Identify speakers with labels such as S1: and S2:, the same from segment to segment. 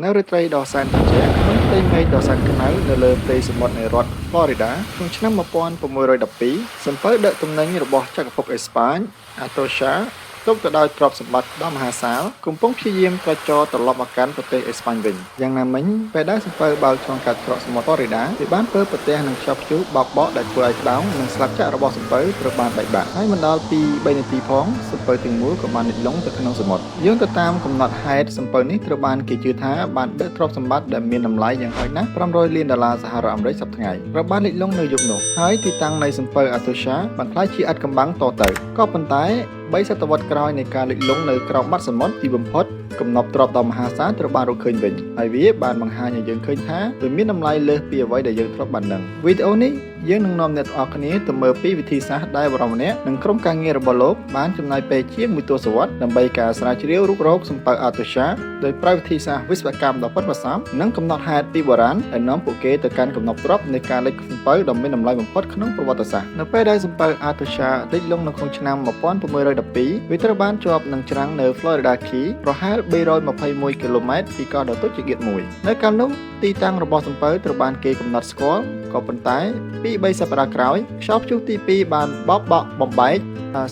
S1: នៅរាត្រីដ៏សែនត្រជាក់ក្នុងផ្ទៃមេឃដ៏សែនខ្មៅនៅលើផ្ទៃសមុទ្រនៃរដ្ឋ Florida ក្នុងឆ្នាំ1612 សំពៅដឹកទំនិញរបស់ចក្រភពអេស្ប៉ាញ Atocha ទប់ទៅដោយទ្រព្យសម្បត្តិដ៏មហាសាលកំពុងព្យាយាមក្រចរត្រឡប់មកកាន់ប្រទេសអេស្ប៉ាញវិញយ៉ាងណាមិញពេលដែលសំពៅបើកឆ្លងកាត់ច្រកសមុទ្រ Florida វាបានពើប្រទះនឹងខ្យល់ព្យុះបោកបក់ដែលធ្វើឲ្យក្តោងនិងស្លាបចក្ររបស់សំពៅត្រូវបានបែកបាក់ហើយមិនដល់ពី3នាទីផងសំពៅទាំងមូលក៏បានលិចលង់ទៅក្នុងសមុទ្រយោងទៅតាមកំណត់ហេតុសំពៅនេះត្រូវបានគេជឿថាបានដឹកទ្រព្យសម្បត្តិដែលមានតម្លៃយ៉ាងហោចណាស់$500 លានសហរដ្ឋអាមេរិកសប្តាហ៍ថ្ងៃត្រូវបានលិចលង់នៅយប់នោះហើយទីតាំងនៃសំពៅ Atocha បានក្លាយជាឥដ្ឋកំបាំងតទៅក៏ប៉ុន្តែ3សតវត្សរ៍ក្រោយនៃការលិចលង់នៅក្រោមបាតសមុទ្រទីបំផុតកំណប់ទ្រព្យដ៏មហាសាលត្រូវបានរកឃើញវិញហើយវាបានបង្ហាញឲ្យយើងឃើញថាវាមានតម្លៃលើសពីអ្វីដែលយើងធ្លាប់បានដឹងវីដេអូនេះយើងនឹងនាំអ្នកទាំងអស់គ្នាទៅមើលពីវិធីសាស្ត្រដែលបរិមម្នាក់និងក្រុមការងាររបស់លោកបានចំណាយពេលជាង1ទសវត្សរ៍ដើម្បីការស្រាវជ្រាវរុករកសំពៅ Atocha ដោយប្រើវិធីសាស្ត្រវិស្វកម្មដ៏ប៉ិនប្រសប់និងកំណត់ហេតុពីបុរាណដែលនាំពួកគេទៅកាន់កំណប់ទ្រព្យនៃការលិចសំពៅដ៏មានតម្លៃបំផុតក្នុងប្រវត្តិសាស្ត្រនៅពេលដែលសំពៅ Atocha លិចលង់នៅក្នុងឆ្នាំ1612វាត្រូវបានជាប់នឹងច្រាំងនៅ Florida Key ប្រហែល321គីឡូម៉ែត្រពីកោះដ៏តូចចង្អៀតមួយនៅកាលនោះទីតាំងរបស់សំពៅត្រូវបានគេកំណត់ស្គាល់ក៏ប៉ុន្តែពី3សប្តាហ៍ក្រោយខ្យល់ព្យុះទី2បានបោកបក់បំបែក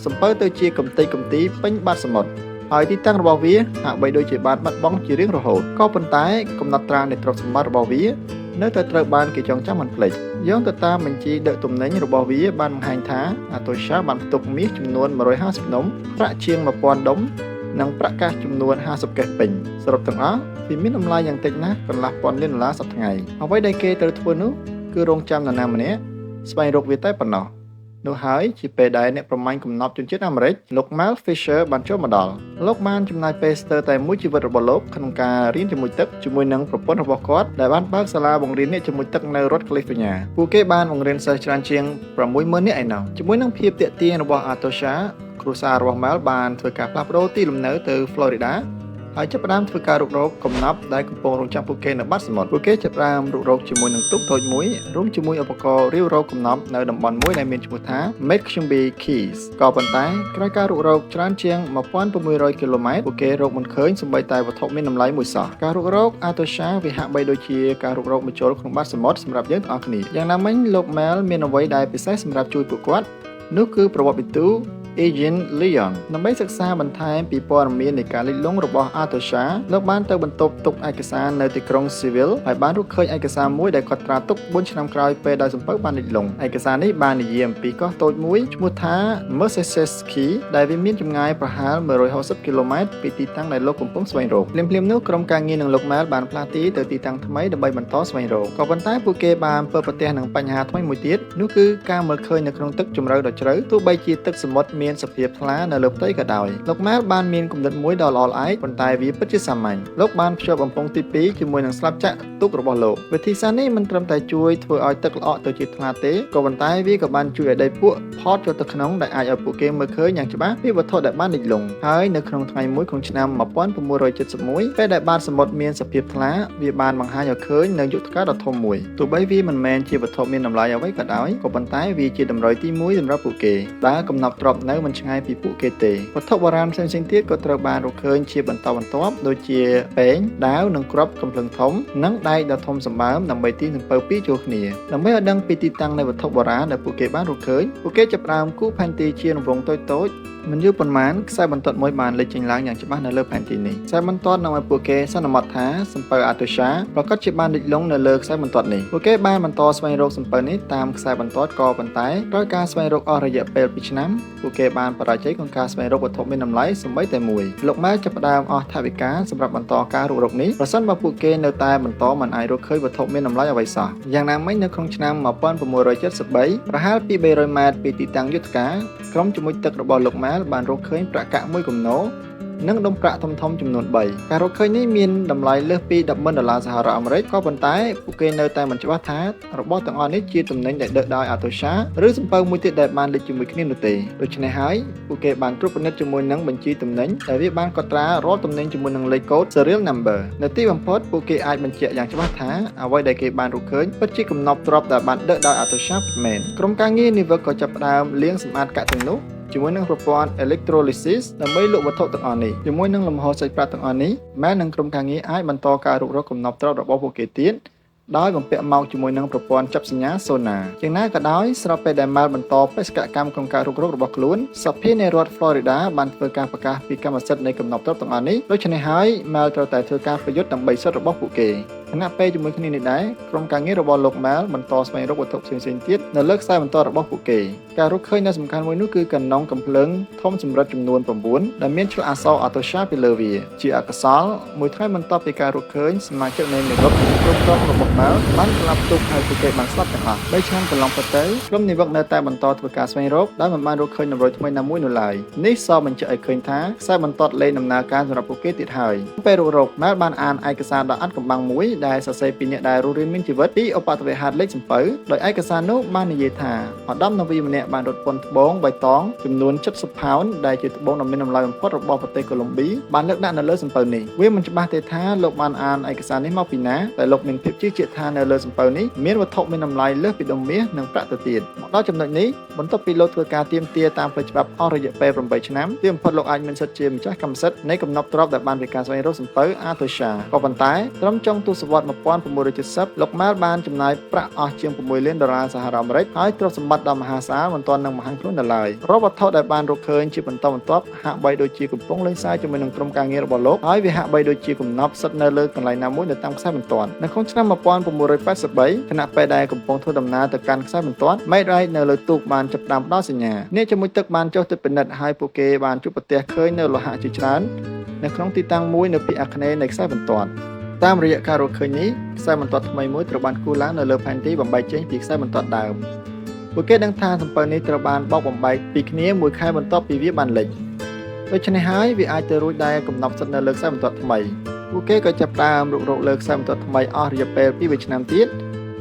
S1: សំពៅទៅជាកំទេចកំទីពេញបាតសមុទ្រហើយទីតាំងរបស់វាហាក់បីដូចជាបានបាត់បង់ជារៀងរហូតក៏ប៉ុន្តែកំណត់ត្រានៃទ្រព្យសម្បត្តិរបស់វានៅតែត្រូវបានគេចងចាំមិនភ្លេចយោងទៅតាមបញ្ជីដឹកទំនិញរបស់វាបានបង្ហាញថា Atocha បានផ្ទុកមាសចំនួន150នំប្រាក់ជាង1000ដុំនិងប្រាក់កាសចំនួន50កេសពេញសរុបទាំងអស់វាមានតម្លៃយ៉ាងតិចណាស់កន្លះពាន់លាន$សប្តាហ៍ថ្ងៃអ្វីដែលគេត្រូវធ្វើនោះគឺរងចាំនរណាម្នាក់ស្វែងរកវាតែប៉ុណ្ណោះនោះហើយជាពេលដែលអ្នកប្រមាញ់កំណប់ជនជាតិអាមេរិកលោក Mel Fisher បានចូលមកដល់លោកបានចំណាយពេលស្ទើរតែមួយជីវិតរបស់លោកក្នុងការរៀនជាមួយទឹកជាមួយនឹងប្រពន្ធរបស់គាត់ដែលបានបើកសាលាបង្រៀនអ្នកជាមួយទឹកនៅរដ្ឋ California ពួកគេបានបង្រៀនសិស្សច្រើនជាង60000នាក់ឯណោះជាមួយនឹងភាពទាក់ទាញរបស់ Atocha គ្រួសាររបស់ Mel បានធ្វើការផ្លាស់ប្ដូរទីលំនៅទៅ Florida ហើយចាប់ផ្ដើមធ្វើការរុករកកំណប់ដែលកំពុងរងចាំពួកគេនៅបាតសមុទ្រពួកគេចាប់ផ្ដើមរុករកជាមួយនឹងទូកតូចមួយរួមជាមួយឧបករណ៍រាវរកកំណប់នៅតំបន់មួយដែលមានឈ្មោះថា McChumby Keys ក៏ប៉ុន្តែក្រោយការរុករកច្រើនជាង1600គីឡូម៉ែត្រពួកគេរកមិនឃើញសូម្បីតែវត្ថុមានតម្លៃមួយសោះការរុករក Atocha វាហាក់បីដូចជាការរុករកបញ្ចូលក្នុងបាតសមុទ្រសម្រាប់យើងទាំងអស់គ្នាយ៉ាងណាមិញលោក Mel មានអ្វីដែលពិសេសសម្រាប់ជួយពួកគាត់នោះគឺប្រវត្តិពិទូAgent Leon ដើម្បីសិក្សាបន្ថែមពីព័ត៌មាននៃការលិចលង់របស់ Atocha លោកបានទៅបន្ទប់ទុកឯកសារនៅទីក្រុង Seville ហើយបានរកឃើញឯកសារមួយដែលគាត់ត្រាទុក4ឆ្នាំក្រោយពេលដែលសំពៅបានលិចលង់ឯកសារនេះបាននិយាយអំពីកោះតូចមួយឈ្មោះថា Mercedes Key ដែលវាមានចម្ងាយប្រហែល160គីឡូម៉ែត្រពីទីតាំងដែលលោកកំពុងស្វែងរកភ្លាមៗនោះក្រុមការងារនឹងលោក Mel បានផ្លាស់ទីទៅទីតាំងថ្មីដើម្បីបន្តស្វែងរកក៏ប៉ុន្តែពួកគេបានប្រទះនឹងបញ្ហាថ្មីមួយទៀតនោះគឺការមើលឃើញនៅក្នុងទឹកជម្រៅដ៏ជ្រៅទោះបីជាទឹកសមុទ្រមានសភាពថ្លានៅលើផ្ទៃក៏ដោយលោក Mel បានមានគំនិតមួយដ៏ល្អល្អឯកប៉ុន្តែវាពិតជាសាមញ្ញលោកបានភ្ជាប់បំពង់ទី2ជាមួយនឹងស្លាបចក្រទូករបស់លោកវិធីសាស្ត្រនេះមិនត្រឹមតែជួយធ្វើឲ្យទឹកល្អក់ទៅជាថ្លាទេក៏ប៉ុន្តែវាក៏បានជួយឲ្យដីពួកផតចូលទៅក្នុងដែលអាចឲ្យពួកគេមើលឃើញយ៉ាងច្បាស់ពីវត្ថុដែលបានលិចលង់ហើយនៅក្នុងថ្ងៃមួយក្នុងឆ្នាំ1971ពេលដែលបាតសមុទ្រមានសភាពថ្លាវាបានបង្ហាញឲ្យឃើញនៅយុទ្ធការដ៏ធំមួយទោះបីវាមិនមែនជាវត្ថុមានតម្លៃអ្វីក៏ដោយក៏ប៉ុន្តែវាជាតម្រុយទី1សម្រាប់ពួកគេដែលកំណប់ទ្រព្យនៅមិនឆ្ងាយពីពួកគេទេវត្ថុបុរាណផ្សេងៗទៀតក៏ត្រូវបានរកឃើញជាបន្តបន្ទាប់ដូចជាពែងដាវនិងគ្រាប់កំភ្លើងធំនិងដែកដ៏ធំសម្បើមដើម្បីទាញសំពៅពីរចូលគ្នាដើម្បីឲ្យដឹងពីទីតាំងនៃវត្ថុបុរាណដែលពួកគេបានរកឃើញពួកគេចាប់ផ្ដើមគូរផែនទីជារង្វង់តូចៗមិនយូរប៉ុន្មានខ្សែបន្ទាត់មួយបានលេចចេញឡើងយ៉ាងច្បាស់នៅលើផែនទីនេះខ្សែបន្ទាត់នាំឲ្យពួកគេសន្មតថាសំពៅ Atocha ប្រកាសជាបានលិចលង់នៅលើខ្សែបន្ទាត់នេះពួកគេបានបន្តស្វែងរកសំពៅនេះតាមខ្សែបន្ទាត់ក៏ប៉ុន្តែក្រោយការស្វែងរកអស់រយៈពេល2ឆ្នាំពួកគេបានបរាជ័យក្នុងការស្វែងរកវត្ថុមានតម្លៃសូម្បីតែមួយលោក Mel ចាប់ផ្ដើមអស់ថវិកាសម្រាប់បន្តការរុករកនេះប្រសិនបើពួកគេនៅតែបន្តមិនអាចរកឃើញវត្ថុមានតម្លៃអ្វីសោះយ៉ាងណាមិញនៅក្នុងឆ្នាំ1973ប្រហែលពី300ម៉ែត្រពីទីតាំងយុទ្ធការក្រុមជំនួយទឹករបស់លោក Mel បានរកឃើញប្រាក់កាក់មួយគំនរនិងដុំប្រាក់ធំៗចំនួន3ការរកឃើញនេះមានតម្លៃលើសពី$10,000សហរដ្ឋអាមេរិកក៏ប៉ុន្តែពួកគេនៅតែមិនច្បាស់ថារបស់ទាំងអស់នេះជាទំនិញដែលដឹកដោយ Atocha ឬសំពៅមួយទៀតដែលបានលេចជាមួយគ្នានោះទេដូច្នេះហើយពួកគេបានត្រួតពិនិត្យជាមួយនឹងបញ្ជីទំនិញដែលវាបានកត់ត្រារាល់ទំនិញជាមួយនឹងលេខកូដ serial number នៅទីបំផុតពួកគេអាចបញ្ជាក់យ៉ាងច្បាស់ថាអ្វីដែលគេបានរកឃើញពិតជាកំណប់ទ្រព្យដែលបានដឹកដោយ Atocha ពិតមែនក្រុមការងារនេះក៏ចាប់ផ្ដើមលាងសម្អាតកាក់ទាំងនោះ ជាមួយនឹងប្រព័ន្ធ electrolysis ដើម្បីលក់វត្ថុទាំងអស់នេះជាមួយនឹងលំហូរសាច់ប្រាក់ទាំងអស់នេះម៉ែលនិងក្រុមការងារអាចបន្តការរុករកកំណប់ទ្រព្យរបស់ពួកគេទៀតដោយបំពាក់មកជាមួយនឹងប្រព័ន្ធចាប់សញ្ញា Sonar យ៉ាងណាក៏ដោយស្របពេលដែលម៉ែលបន្តបេសកកម្មក្នុងការរុករករបស់ខ្លួនសភានៃរដ្ឋ Florida បានធ្វើការប្រកាសពីកម្មសិទ្ធិនៃកំណប់ទ្រព្យទាំងអស់នេះដូច្នេះហើយម៉ែលត្រូវតែធ្វើការប្រយុទ្ធដើម្បីសិទ្ធិរបស់ពួកគេខណៈពេលជាមួយគ្នានេះដែរក្រុមការងាររបស់លោកម៉ែលបន្តស្វែងរកវត្ថុផ្សេងៗទៀតនៅលើខ្សែបន្តរបស់ពួកគេការរកឃើញនៅសំខាន់មួយនោះគឺកណ្ដុងកំភ្លើងធំសម្រិតចំនួន9ដែលមានឆ្លាក់អក្សរ Atosha ពីលើវាជាអកុសលមួយថ្ងៃបន្ទាប់ពីការរកឃើញសមាជិកនៃនិវត្តន៍គ្រប់ក្រុមរបស់ម៉ែលបានក្លាប់ទុកហើយពួកគេបានស្លាប់ទាំងអស់3ឆ្នាំកន្លងផុតទៅក្រុមនិវត្តន៍នៅតែបន្តធ្វើការស្វែងរកដោយមិនបានរកឃើញតម្រុយថ្មីណាមួយនៅឡើយនេះសបញ្ជាក់ឲ្យឃើញថាខ្សែបន្ទាត់លែងដំណើរការសម្រាប់ពួកគេទៀតហើយពេលរុករកម៉ែលបានអានឯកសារដ៏អាថ៌កំបាំងមួយដែលសរសេរពីអ្នកដែលរស់រានមានជីវិតពីឧបទ្ទវហេតុលេខសំពៅដោយឯកសារនោះបាននិយាយថាឧត្តមនាវីម្នាក់បានរត់ពន្ធត្បូងបៃតងចំនួន70ផោនដែលជាត្បូងដ៏មានតម្លៃបំផុតរបស់ប្រទេសកូឡុំប៊ីបានលើកដាក់នៅលើសំពៅនេះវាមិនច្បាស់ទេថាលោកបានអានឯកសារនេះមកពីណាតែលោកមានភាពជឿជាក់ថានៅលើសំពៅនេះមានវត្ថុមានតម្លៃលើសពីដុំមាសនិងប្រាក់ទៅទៀតមកដល់ចំណុចនេះបន្ទាប់ពីលោកធ្វើការទាមទារតាមផ្លូវច្បាប់អស់រយៈពេល8ឆ្នាំទីបំផុតលោកអាចមានសិទ្ធិជាម្ចាស់កម្មសិទ្ធិនៃកំណប់ទ្រព្យដែលបានពីការស្វែងរកសំពៅ Atosha ក៏ប៉ុន្តែត្រឹមចុងទសវត្សរ៍1970លោកម៉ែលបានចំណាយប្រាក់អស់ជាង$6 លានសហរដ្ឋអាមេរិកហើយទ្រព្យសម្បត្តិដ៏មហាសាលមិនទាន់នឹងបង្ហាញខ្លួននៅឡើយរាល់វត្ថុដែលបានរកឃើញជាបន្តបន្ទាប់ហាក់បីដូចជាកំពុងលេងសើចជាមួយនឹងក្រុមការងាររបស់លោកហើយវាហាក់បីដូចជាកំណប់ស្ថិតនៅលើកន្លែងណាមួយនៅតាមខ្សែបន្ទាត់នៅក្នុងឆ្នាំ1983ខណៈពេលដែលកំពុងធ្វើដំណើរទៅកាន់ខ្សែបន្ទាត់មេរ៉ៃនៅលើទូកបានចាប់ផ្ដើមផ្ដល់សញ្ញាអ្នកជាមួយទឹកបានចុះទៅពិនិត្យហើយពួកគេបានជួបប្រទះឃើញនៅលោហៈជាច្រើននៅក្នុងទីតាំងមួយនៅភាគអាគ្នេយ៍នៃខ្សែបន្ទាត់តាមរយៈការរកឃើញនេះខ្សែបន្ទាត់ថ្មីមួយត្រូវបានគូរឡើងនៅលើផែនទីបំបែកចេញពីខ្សែបន្ទាត់ដើមពួកគេដឹងថាសំពៅនេះត្រូវបានបោកបំបែកពីគ្នាមួយខែបន្ទាប់ពីវាបានលេចដូច្នេះហើយវាអាចទៅរួចដែរកំណប់សិទ្ធិនៅលើខ្សែបន្ទាត់ថ្មីពួកគេក៏ចាប់ផ្ដើមរុករកលើខ្សែបន្ទាត់ថ្មីអស់រយៈពេល2ឆ្នាំទៀត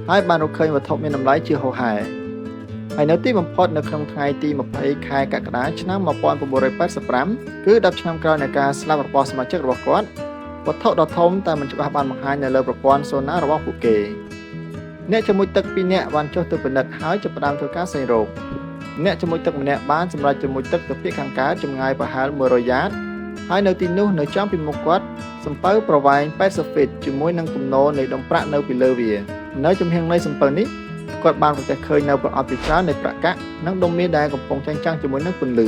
S1: ហើយបានរកឃើញវត្ថុមានតម្លៃជាហូរហែហើយនៅទីបំផុតនៅក្នុងថ្ងៃទី20ខែកក្កដាឆ្នាំ1985គឺ10ឆ្នាំក្រោយនៃការស្លាប់របស់សមាជិករបស់គាត់វត្ថុដ៏ធំតែមិនច្បាស់បានបង្ហាញនៅលើប្រព័ន្ធ Sonar របស់ពួកគេអ្នកជាមួយទឹក2នាក់បានចុះទៅពិនិត្យហើយចាប់ផ្ដើមធ្វើការស្វែងរកអ្នកជាមួយទឹកម្នាក់បានសម្រេចជាមួយទឹកទៅភាគខាងកើតចម្ងាយប្រហែល100យ៉ាតហើយនៅទីនោះនៅចំពីមុខគាត់សំពៅប្រវែង80ហ្វីតជាមួយនឹងគំនរនៃដុំប្រាក់នៅពីលើវានៅចំហៀងនៃសំពៅនេះគាត់បានប្រទះឃើញនៅប្រអប់ជាច្រើននៃប្រាក់កាក់និងដុំមាសដែលកំពុងចាញ់ចាំងជាមួយនឹងពន្លឺ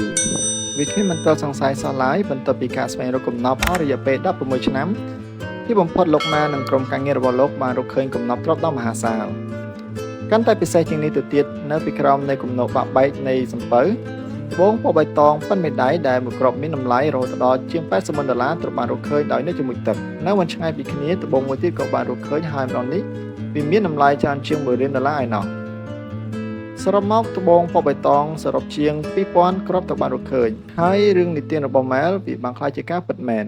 S1: វាគ្មានមិនត្រូវសង្ស័យសោះឡើយបន្ទាប់ពីការស្វែងរកកំណប់អស់រយៈពេល16ឆ្នាំទីបំផុតលោកម៉ែនិងក្រុមការងាររបស់លោកបានរកឃើញកំណប់ទ្រព្យដ៏មហាសាលកាន់តែពិសេសជាងនេះទៅទៀតនៅពីក្រោមនៃគំនរបាក់បែកនៃសំពៅត្បូងពណ៌បៃតងប៉ិនមេដៃដែលមួយគ្រាប់មានតម្លៃរហូតដល់ជាង$80,000ត្រូវបានរកឃើញដោយអ្នកជាមួយទឹកនៅមិនឆ្ងាយពីគ្នាត្បូងមួយទៀតក៏បានរកឃើញហើយម្ដងនេះវាមានតម្លៃច្រើនជាង$1 លានឯណោះសរុបមកត្បូងពណ៌បៃតងសរុបជាង2000គ្រាប់ត្រូវបានរកឃើញហើយរឿងនិទានរបស់ម៉ែលវាបានក្លាយជាការពិតមែន